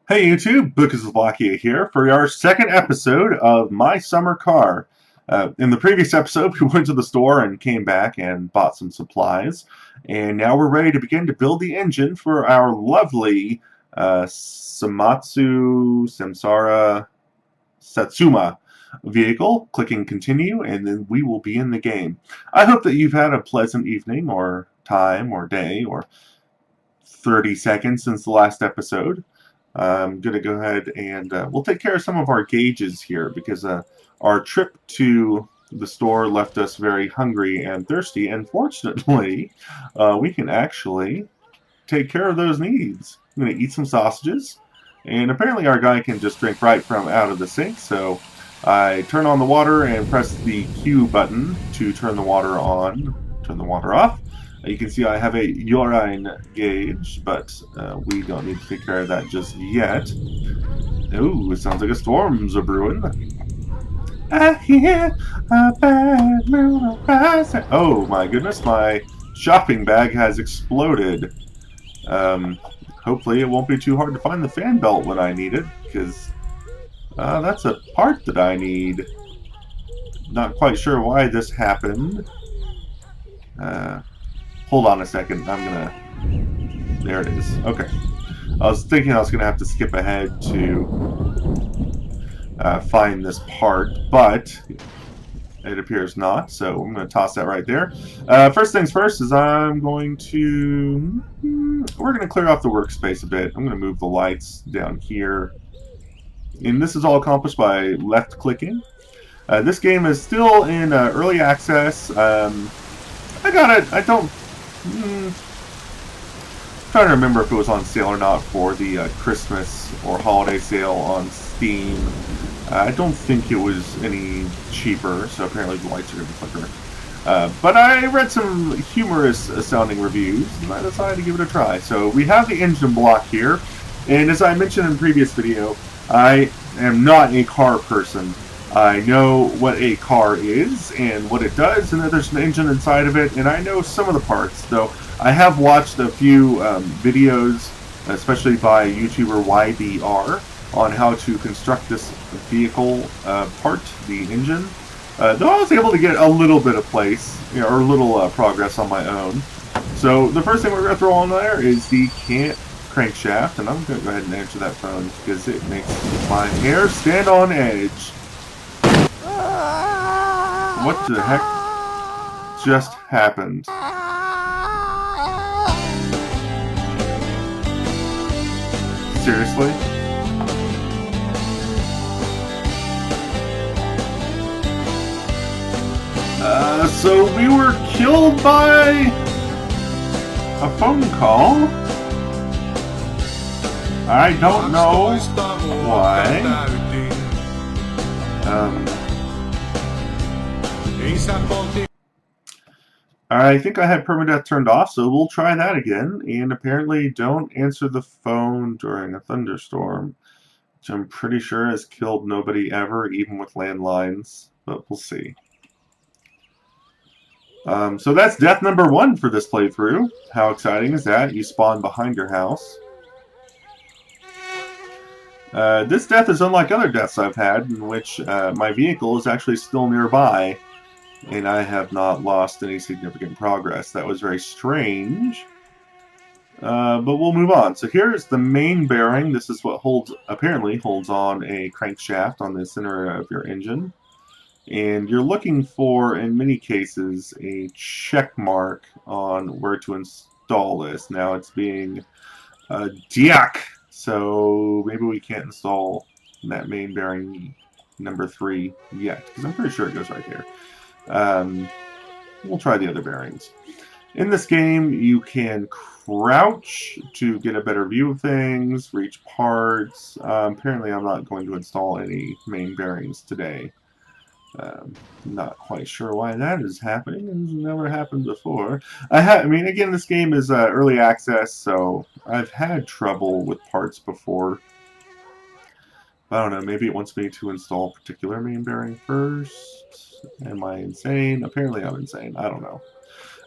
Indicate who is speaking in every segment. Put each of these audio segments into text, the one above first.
Speaker 1: Hey YouTube, Bookislovakia here for our second episode of My Summer Car. In the previous episode, we went to the store and came back and bought some supplies. And now we're ready to begin to build the engine for our lovely Samsara Satsuma vehicle. Clicking continue, and then we will be in the game. I hope that you've had a pleasant evening or time or day or 30 seconds since the last episode. I'm going to go ahead and we'll take care of some of our gauges here because our trip to the store left us very hungry and thirsty, and fortunately we can actually take care of those needs. I'm going to eat some sausages, and apparently our guy can just drink right from out of the sink, so I turn on the water and press the Q button to turn the water on, turn the water off. You can see I have a urine gauge, but we don't need to take care of that just yet. Ooh, it sounds like a storm's a brewing. I hear a bad moon rising. Oh my goodness, my shopping bag has exploded. Hopefully it won't be too hard to find the fan belt when I need it, because that's a part that I need. Not quite sure why this happened. Hold on a second, I'm gonna... There it is. Okay. I was thinking I was gonna have to skip ahead to find this part, but it appears not, so I'm going to toss that right there. First things first is I'm going to... We're going to clear off the workspace a bit. I'm going to move the lights down here. And this is all accomplished by left-clicking. This game is still in early access. I got it. I don't... trying to remember if it was on sale or not for the Christmas or holiday sale on Steam. I don't think it was any cheaper, so apparently the lights are going to flicker. But I read some humorous sounding reviews, and I decided to give it a try. So we have the engine block here, and as I mentioned in the previous video, I am not a car person. I know what a car is and what it does, and that there's an engine inside of it, and I know some of the parts, though I have watched a few videos, especially by YouTuber YBR, on how to construct this vehicle part, the engine. Though I was able to get a little bit of place, or a little progress on my own. So the first thing we're going to throw on there is the crankshaft, and I'm going to go ahead and answer that phone because it makes my hair stand on edge. What the heck just happened? Seriously? So we were killed by a phone call. I don't know why. I think I had permadeath turned off, so we'll try that again. And apparently don't answer the phone during a thunderstorm, which I'm pretty sure has killed nobody ever, even with landlines, but we'll see. So that's death number 1 for this playthrough. How exciting is that? You spawn behind your house. This death is unlike other deaths I've had, in which my vehicle is actually still nearby, and I have not lost any significant progress. That was very strange. But we'll move on. So here's the main bearing. This is what apparently holds on a crankshaft on the center of your engine. And you're looking for, in many cases, a check mark on where to install this. Now it's being diak, so maybe we can't install that main bearing number 3 yet, because I'm pretty sure it goes right here. We'll try the other bearings. In this game, you can crouch to get a better view of things, reach parts. Apparently, I'm not going to install any main bearings today. Not quite sure why that is happening. It's never happened before. I mean, again, this game is early access, so I've had trouble with parts before. I don't know, maybe it wants me to install a particular main bearing first. Am I insane? Apparently I'm insane. I don't know.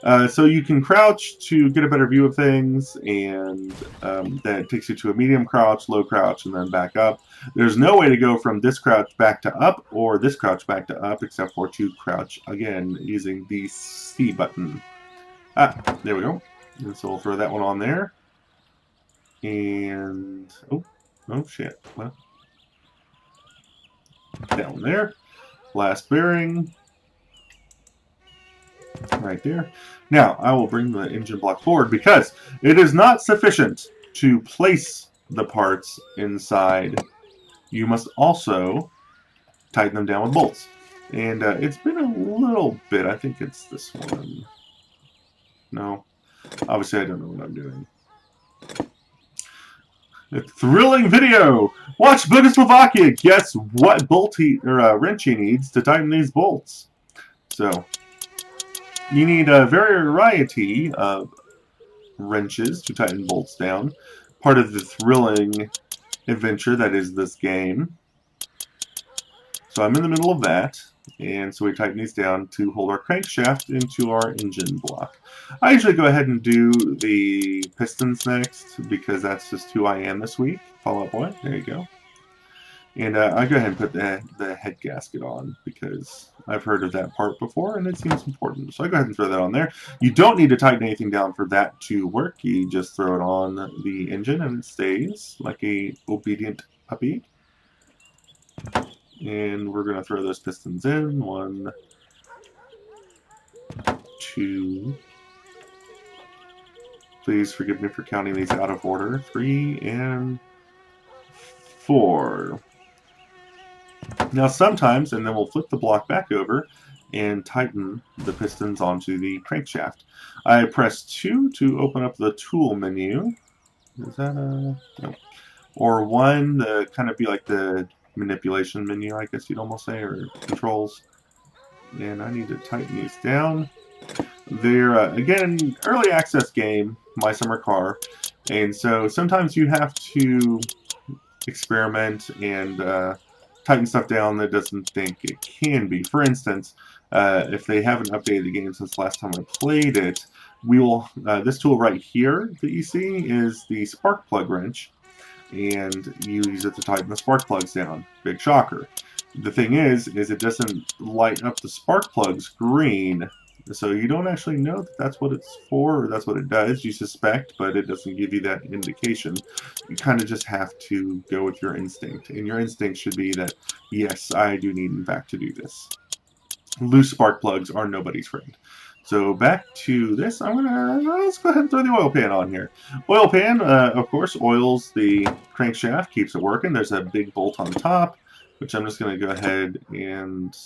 Speaker 1: So you can crouch to get a better view of things, and that takes you to a medium crouch, low crouch, and then back up. There's no way to go from this crouch back to up or this crouch back to up except for to crouch again using the C button. Ah, there we go. And so we'll throw that one on there. And, oh shit. Well, down there. Last bearing. Right there. Now, I will bring the engine block forward because it is not sufficient to place the parts inside. You must also tighten them down with bolts. And it's been a little bit. I think it's this one. No. Obviously, I don't know what I'm doing. A thrilling video! Watch Bugoslovakia guess what bolt wrench he needs to tighten these bolts. So, you need a variety of wrenches to tighten bolts down. Part of the thrilling adventure that is this game. So I'm in the middle of that, and so we tighten these down to hold our crankshaft into our engine block. I usually go ahead and do the pistons next because that's just who I am this week. Fall Out Boy, there you go. And I go ahead and put the head gasket on because I've heard of that part before and it seems important. So I go ahead and throw that on there. You don't need to tighten anything down for that to work. You just throw it on the engine and it stays like a obedient puppy. And we're going to throw those pistons in. 1, 2. Please forgive me for counting these out of order. 3 and 4. Now sometimes, and then we'll flip the block back over and tighten the pistons onto the crankshaft. I press 2 to open up the tool menu. Is that a... no. Or 1 to kind of be like the manipulation menu, I guess you'd almost say, or controls. And I need to tighten these down. They're, again, early access game, My Summer Car. And so sometimes you have to experiment and tighten stuff down that doesn't think it can be. For instance, if they haven't updated the game since last time I played it, we will. This tool right here that you see is the spark plug wrench, and you use it to tighten the spark plugs down. Big shocker. The thing is it doesn't light up the spark plugs green, so you don't actually know that that's what it's for or that's what it does. You suspect, but it doesn't give you that indication. You kind of just have to go with your instinct, and your instinct should be that, yes, I do need, in fact, to do this. Loose spark plugs are nobody's friend. So back to this, let's go ahead and throw the oil pan on here. Oil pan, of course, oils the crankshaft, keeps it working. There's a big bolt on top, which I'm just going to go ahead and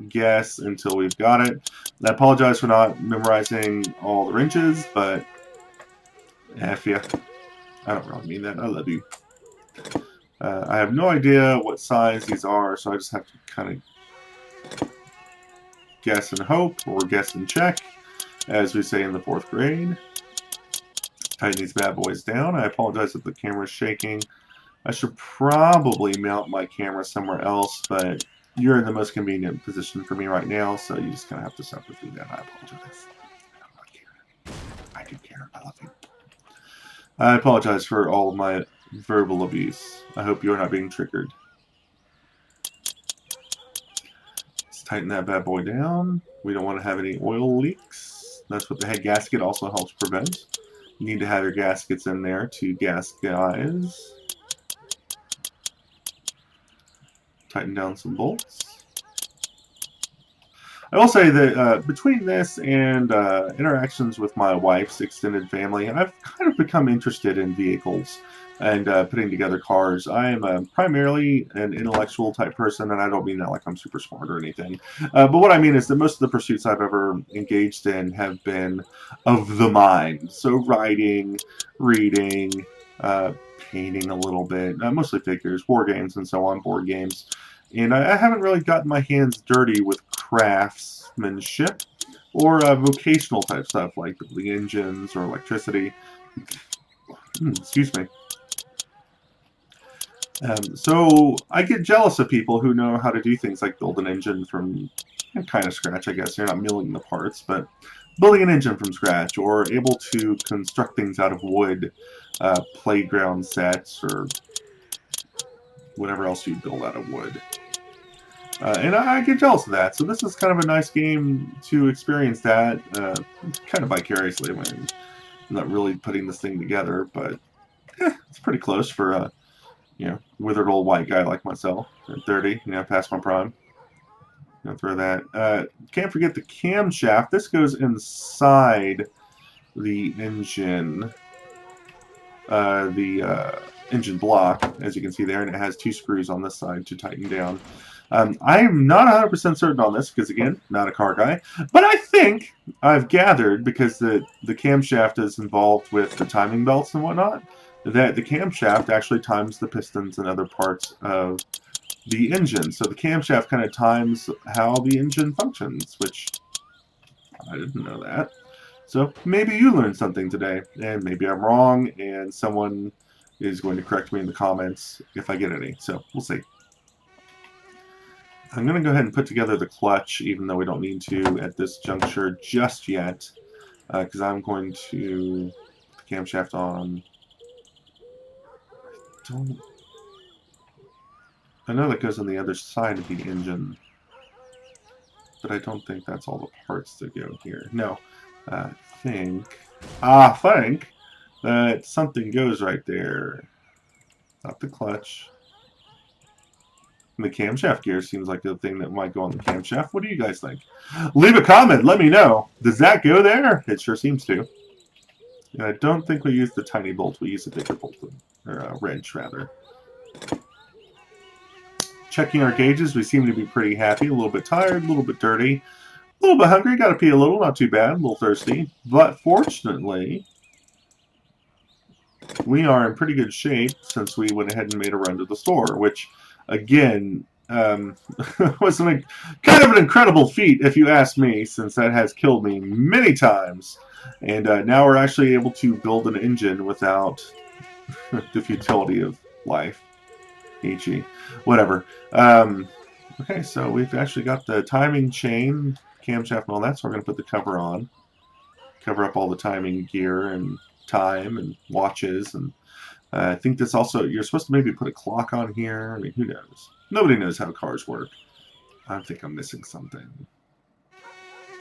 Speaker 1: guess until we've got it. I apologize for not memorizing all the wrenches, but F yeah. I don't really mean that. I love you. I have no idea what size these are, so I just have to kind of guess and hope, or guess and check, as we say in the 4th grade. Tighten these bad boys down. I apologize if the camera's shaking. I should probably mount my camera somewhere else, but you're in the most convenient position for me right now, so you just kind of have to suffer through that. I apologize. I'm not Karen. I do care. I love you. I apologize for all of my verbal abuse. I hope you're not being triggered. Let's tighten that bad boy down. We don't want to have any oil leaks. That's what the head gasket also helps prevent. You need to have your gaskets in there to gas guys. Tighten down some bolts. I will say that between this and interactions with my wife's extended family, I've kind of become interested in vehicles and putting together cars. I am primarily an intellectual type person, and I don't mean that like I'm super smart or anything. But what I mean is that most of the pursuits I've ever engaged in have been of the mind. So writing, reading, painting a little bit, mostly figures, war games and so on, board games. And I haven't really gotten my hands dirty with craftsmanship or vocational type stuff like building engines or electricity. Excuse me. So I get jealous of people who know how to do things like build an engine from kind of scratch, I guess. You're not milling the parts, but building an engine from scratch, or able to construct things out of wood, playground sets, or whatever else you build out of wood. And I get jealous of that. So this is kind of a nice game to experience that, kind of vicariously. I mean, I'm not really putting this thing together, but it's pretty close for a withered old white guy like myself at 30. Past my prime. Throw that. Can't forget the camshaft. This goes inside the engine. The engine block, as you can see there, and it has 2 screws on this side to tighten down. I am not 100% certain on this because, again, not a car guy, but I think I've gathered, because the camshaft is involved with the timing belts and whatnot, that the camshaft actually times the pistons and other parts of the engine. So the camshaft kind of times how the engine functions, which I didn't know that. So maybe you learned something today, and maybe I'm wrong, and someone is going to correct me in the comments if I get any. So we'll see. I'm going to go ahead and put together the clutch, even though we don't need to at this juncture just yet, because I'm going to put the camshaft on. I know that goes on the other side of the engine, but I don't think that's all the parts that go here. No, I think that something goes right there. Not the clutch. And the camshaft gear seems like the thing that might go on the camshaft. What do you guys think? Leave a comment. Let me know. Does that go there? It sure seems to. And I don't think we use the tiny bolt. We use a bigger bolt, or a wrench, rather. Checking our gauges, we seem to be pretty happy. A little bit tired, a little bit dirty, a little bit hungry. Got to pee a little, not too bad. A little thirsty. But fortunately, we are in pretty good shape since we went ahead and made a run to the store, which, again, was kind of an incredible feat, if you ask me, since that has killed me many times. And now we're actually able to build an engine without the futility of life. E.g. Whatever. Okay, so we've actually got the timing chain, camshaft, and all that, so we're going to put the cover on. Cover up all the timing gear and time and watches, and I think this also, you're supposed to maybe put a clock on here. I mean, who knows? Nobody knows how cars work. I think I'm missing something.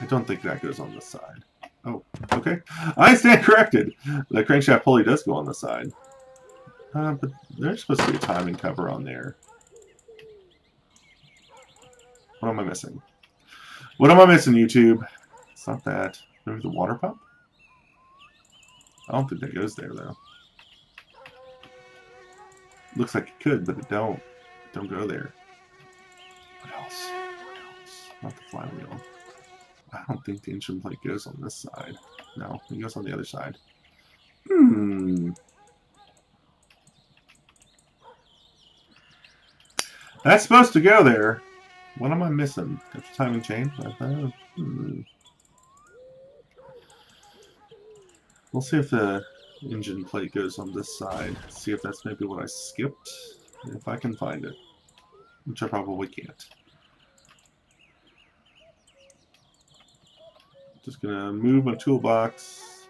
Speaker 1: I don't think that goes on this side. Oh, okay. I stand corrected. The crankshaft pulley does go on the side. But there's supposed to be a timing cover on there. What am I missing? What am I missing, YouTube? It's not that. Maybe the water pump? I don't think that goes there, though. Looks like it could, but it don't. Don't go there. What else? What else? Not the flywheel. I don't think the engine plate goes on this side. No, it goes on the other side. That's supposed to go there. What am I missing? Got the timing chain. We'll see if the engine plate goes on this side. See if that's maybe what I skipped. If I can find it. Which I probably can't. Just gonna move my toolbox.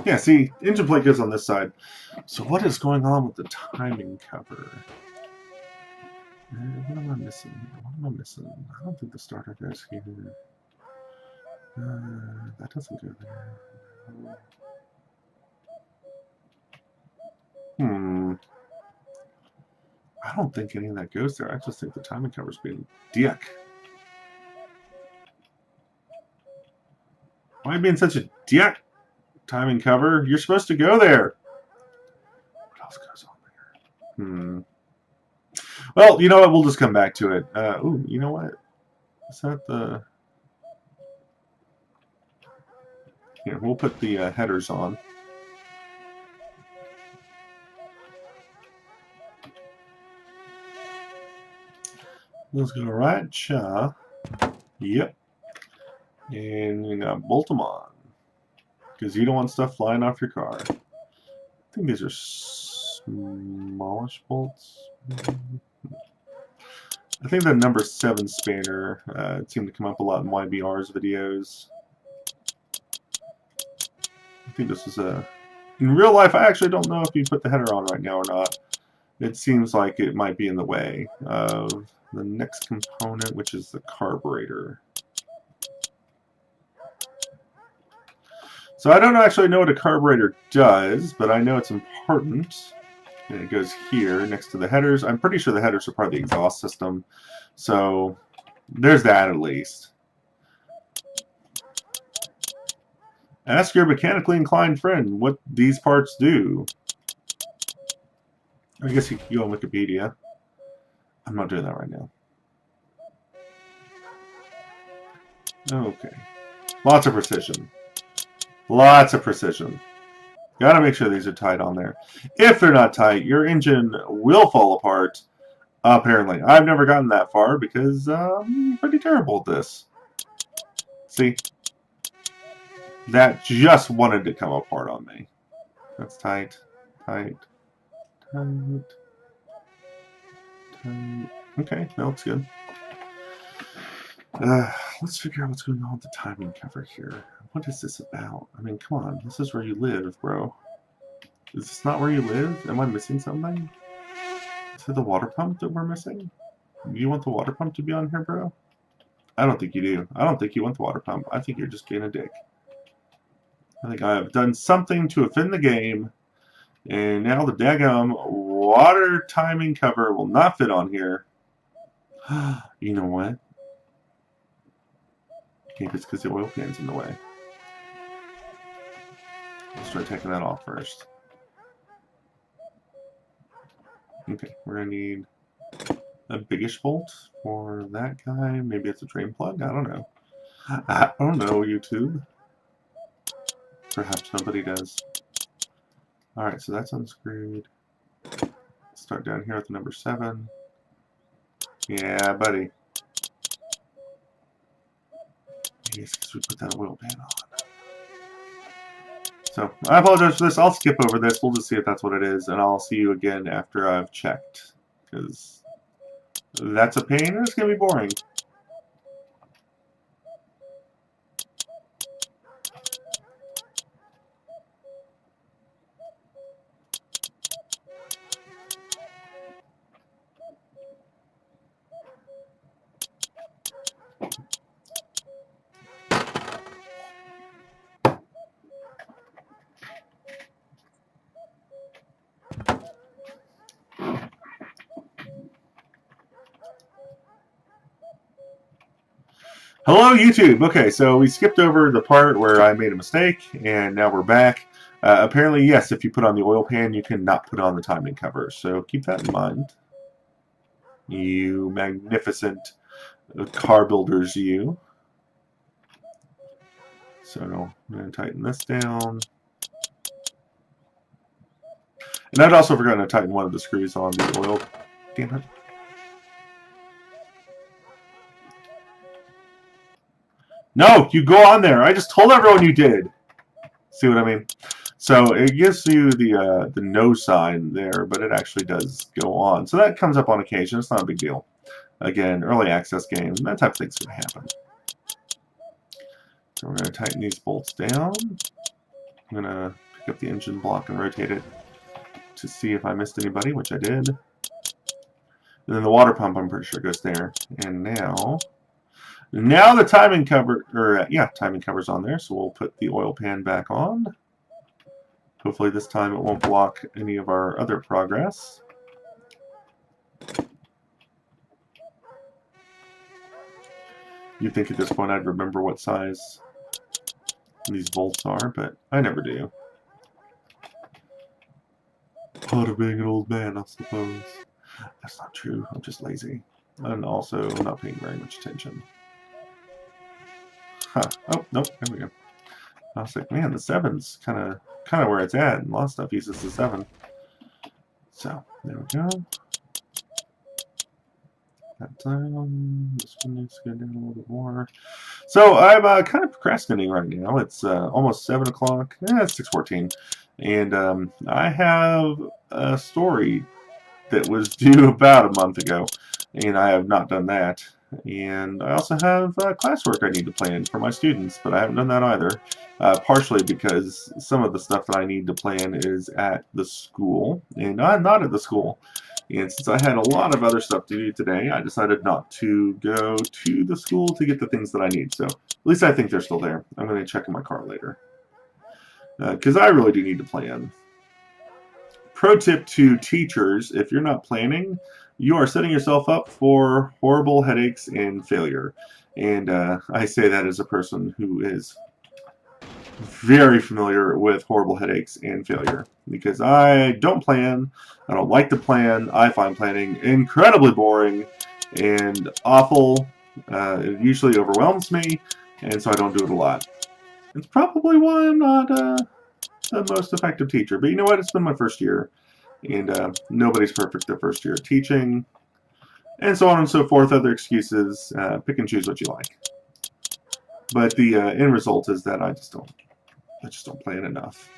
Speaker 1: Yeah, see, engine plate goes on this side. So what is going on with the timing cover? What am I missing here? What am I missing? I don't think the starter goes here. That doesn't go there. I don't think any of that goes there. I just think the timing cover's being dick. Why are you being such a dick? Timing cover? You're supposed to go there. What else goes on there? Well, you know what? We'll just come back to it. Ooh, you know what? Is that the... Here, we'll put the headers on. Let's go right, cha. Yep. And you gotta bolt them on. Because you don't want stuff flying off your car. I think these are smallish bolts. I think the number 7 spanner seemed to come up a lot in YBR's videos. I think this was a... In real life, I actually don't know if you put the header on right now or not. It seems like it might be in the way of the next component, which is the carburetor. So I don't actually know what a carburetor does, but I know it's important. And it goes here next to the headers. I'm pretty sure the headers are part of the exhaust system. So there's that at least. Ask your mechanically inclined friend what these parts do. I guess you could go on Wikipedia. I'm not doing that right now. Okay. Lots of precision. Lots of precision. Gotta make sure these are tight on there. If they're not tight, your engine will fall apart. Apparently. I've never gotten that far because I'm pretty terrible at this. See? That just wanted to come apart on me. That's tight. Tight. Tight. Tight. Okay, that looks good. Let's figure out what's going on with the timing cover here. What is this about? I mean, come on. This is where you live, bro. Is this not where you live? Am I missing something? Is it the water pump that we're missing? Do you want the water pump to be on here, bro? I don't think you do. I don't think you want the water pump. I think you're just being a dick. I think I have done something to offend the game, and now the daggum water timing cover will not fit on here. You know what? Maybe it's because the oil pan's in the way. Let's try taking that off first. Okay, we're going to need a biggish bolt for that guy. Maybe it's a drain plug? I don't know. I don't know, YouTube. Perhaps nobody does. Alright, so that's unscrewed. Let's start down here with the number 7. Yeah, buddy. Yes, because we put that oil pan on. So, I apologize for this. I'll skip over this. We'll just see if that's what it is, and I'll see you again after I've checked. Because that's a pain, and it's going to be boring. Hello, YouTube! Okay, so we skipped over the part where I made a mistake, and now we're back. Apparently, yes, if you put on the oil pan, you cannot put on the timing cover, so keep that in mind. You magnificent car builders, you. So, I'm going to tighten this down. And I'd also forgotten to tighten one of the screws on the oil. Damn it. No, you go on there. I just told everyone you did. See what I mean? So it gives you the no sign there, but it actually does go on. So that comes up on occasion. It's not a big deal. Again, early access game, that type of thing's going to happen. So we're going to tighten these bolts down. I'm going to pick up the engine block and rotate it to see if I missed anybody, which I did. And then the water pump, I'm pretty sure, goes there. And now the timing cover, timing cover's on there, so we'll put the oil pan back on. Hopefully this time it won't block any of our other progress. You'd think at this point I'd remember what size these bolts are, but I never do. Part of being an old man, I suppose. That's not true, I'm just lazy. And also not paying very much attention. Huh. Oh, nope, there we go. I was like, man, the 7's kind of where it's at, and a lot of stuff uses the 7. So, there we go. That down. This one needs to go down a little bit more. So, I'm kind of procrastinating right now. It's almost 7 o'clock. It's 6:14. And I have a story that was due about a month ago. and I have not done that. And I also have classwork I need to plan for my students, but I haven't done that either. Partially because some of the stuff that I need to plan is at the school, and I'm not at the school. And since I had a lot of other stuff to do today, I decided not to go to the school to get the things that I need. So at least I think they're still there. I'm going to check in my car later. Because I really do need to plan. Pro tip to teachers, if you're not planning, you are setting yourself up for horrible headaches and failure. And I say that as a person who is very familiar with horrible headaches and failure. Because I don't plan, I don't like to plan, I find planning incredibly boring and awful. It usually overwhelms me, and so I don't do it a lot. It's probably why I'm not the most effective teacher. But you know what? It's been my first year, and nobody's perfect their first year of teaching, and so on and so forth. Other excuses. Pick and choose what you like. But the end result is that I just don't plan enough,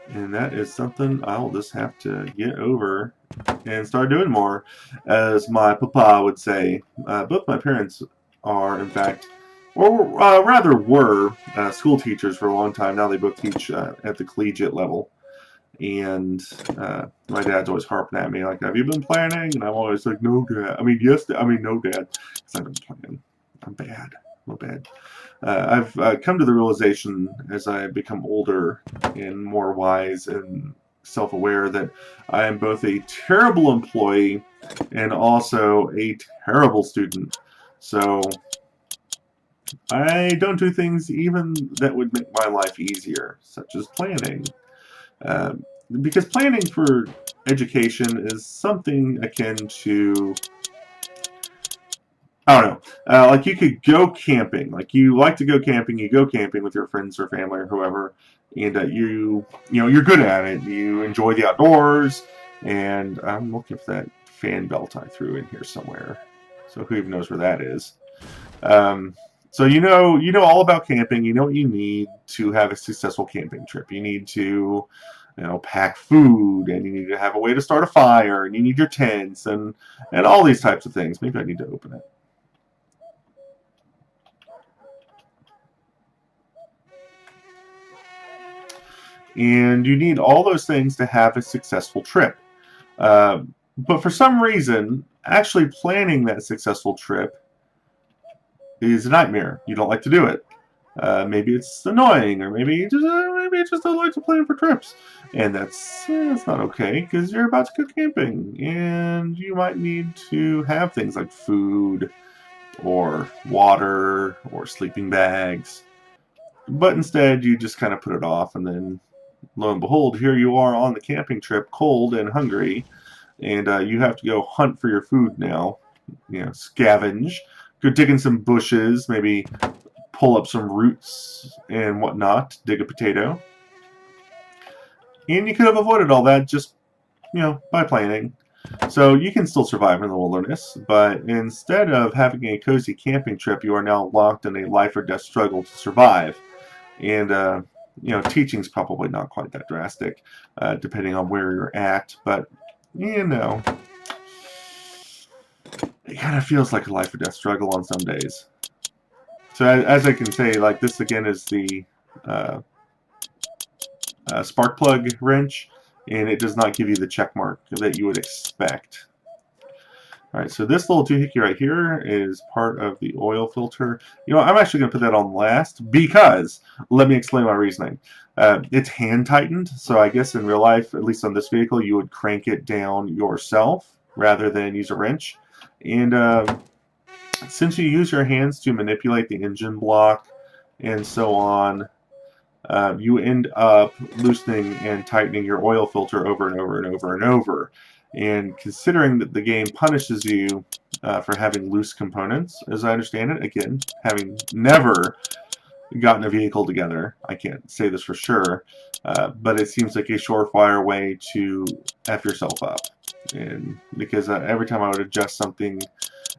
Speaker 1: and that is something I'll just have to get over and start doing more. As my papa would say, both my parents are, in fact, or rather were, school teachers for a long time. Now they both teach at the collegiate level. And my dad's always harping at me, like, have you been planning? And I'm always like, no, Dad. I mean, yes, I mean, no, Dad. Because I've been planning. I'm bad. I'm bad. I've come to the realization as I become older and more wise and self-aware that I am both a terrible employee and also a terrible student. So I don't do things even that would make my life easier, such as planning. Because planning for education is something akin to, I don't know, like you could go camping. Like you like to go camping, you go camping with your friends or family or whoever, and you're good at it. You enjoy the outdoors, and I'm looking for that fan belt I threw in here somewhere. So who even knows where that is? So you know all about camping. You know what you need to have a successful camping trip. You need to, pack food, and you need to have a way to start a fire, and you need your tents, and all these types of things. Maybe I need to open it. And you need all those things to have a successful trip. But for some reason, actually planning that successful trip is a nightmare. You don't like to do it. Maybe it's annoying, or maybe you just don't like to plan for trips, and that's not okay because you're about to go camping, and you might need to have things like food, or water, or sleeping bags. But instead, you just kind of put it off, and then lo and behold, here you are on the camping trip, cold and hungry, and you have to go hunt for your food now. Scavenge. Go dig in some bushes, maybe pull up some roots and whatnot, dig a potato. And you could have avoided all that just, by planning. So you can still survive in the wilderness, but instead of having a cozy camping trip, you are now locked in a life or death struggle to survive. And, teaching's probably not quite that drastic, depending on where you're at, but, it kind of feels like a life or death struggle on some days. So as I can say, like this again is the spark plug wrench, and it does not give you the check mark that you would expect. Alright, so this little doohickey right here is part of the oil filter. I'm actually going to put that on last because, let me explain my reasoning. It's hand tightened, so I guess in real life, at least on this vehicle, you would crank it down yourself rather than use a wrench. And since you use your hands to manipulate the engine block and so on, you end up loosening and tightening your oil filter over and over and over and over. And considering that the game punishes you for having loose components, as I understand it, again, having never gotten a vehicle together, I can't say this for sure, but it seems like a surefire way to F yourself up. And because every time I would adjust something,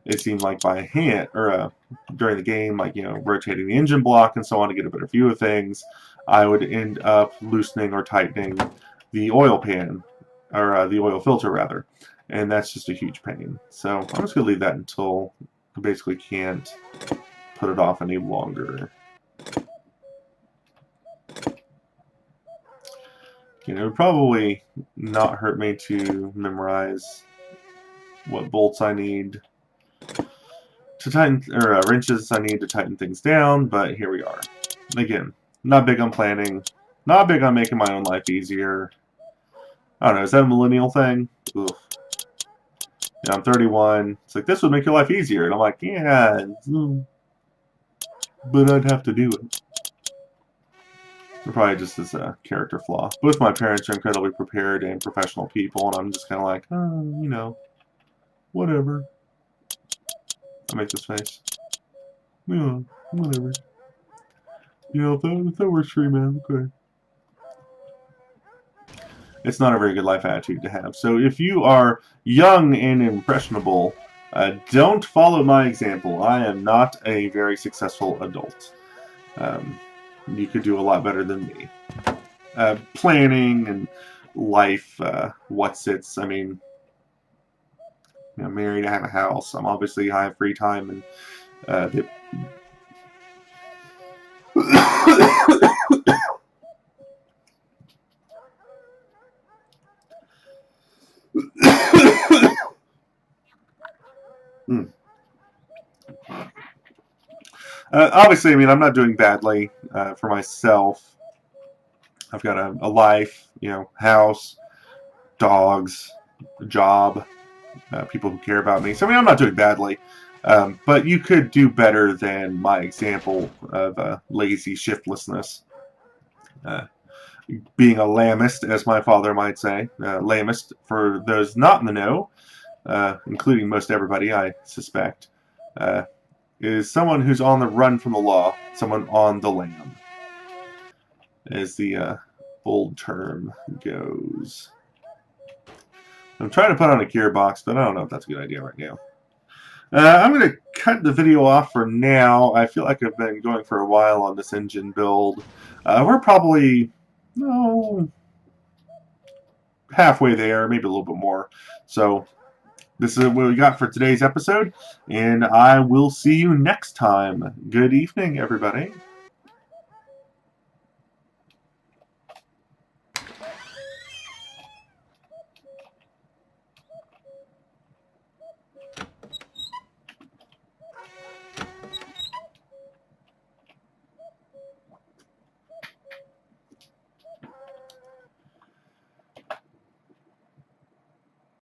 Speaker 1: it seemed like by hand, or during the game, like, rotating the engine block and so on to get a better view of things, I would end up loosening or tightening the oil pan, or the oil filter rather. and that's just a huge pain. So I'm just going to leave that until I basically can't put it off any longer. You know, it would probably not hurt me to memorize what bolts I need to tighten, or wrenches I need to tighten things down, but here we are. Again, not big on planning, not big on making my own life easier. I don't know, is that a millennial thing? Oof. Yeah, I'm 31. It's like, this would make your life easier. And I'm like, yeah, but I'd have to do it. It probably just is a character flaw. Both my parents are incredibly prepared and professional people, and I'm just kind of like, oh, you know, whatever. I make this face. Yeah, whatever. You know, if that works for you, man, okay. It's not a very good life attitude to have. So if you are young and impressionable, don't follow my example. I am not a very successful adult. You could do a lot better than me. Planning and life, what's-its. I mean, you know, I'm married, I have a house. I'm obviously, I have free time, and obviously, I mean, I'm not doing badly for myself. I've got a life, you know, house, dogs, a job, people who care about me. So, I mean, I'm not doing badly. But you could do better than my example of lazy shiftlessness. Being a lamist, as my father might say. Lamist, for those not in the know, including most everybody, I suspect, is someone who's on the run from the law, someone on the lam, as the old term goes. I'm trying to put on a gearbox, but I don't know if that's a good idea right now. I'm going to cut the video off for now. I feel like I've been going for a while on this engine build. We're probably, halfway there, maybe a little bit more. So this is what we got for today's episode, and I will see you next time. Good evening, everybody.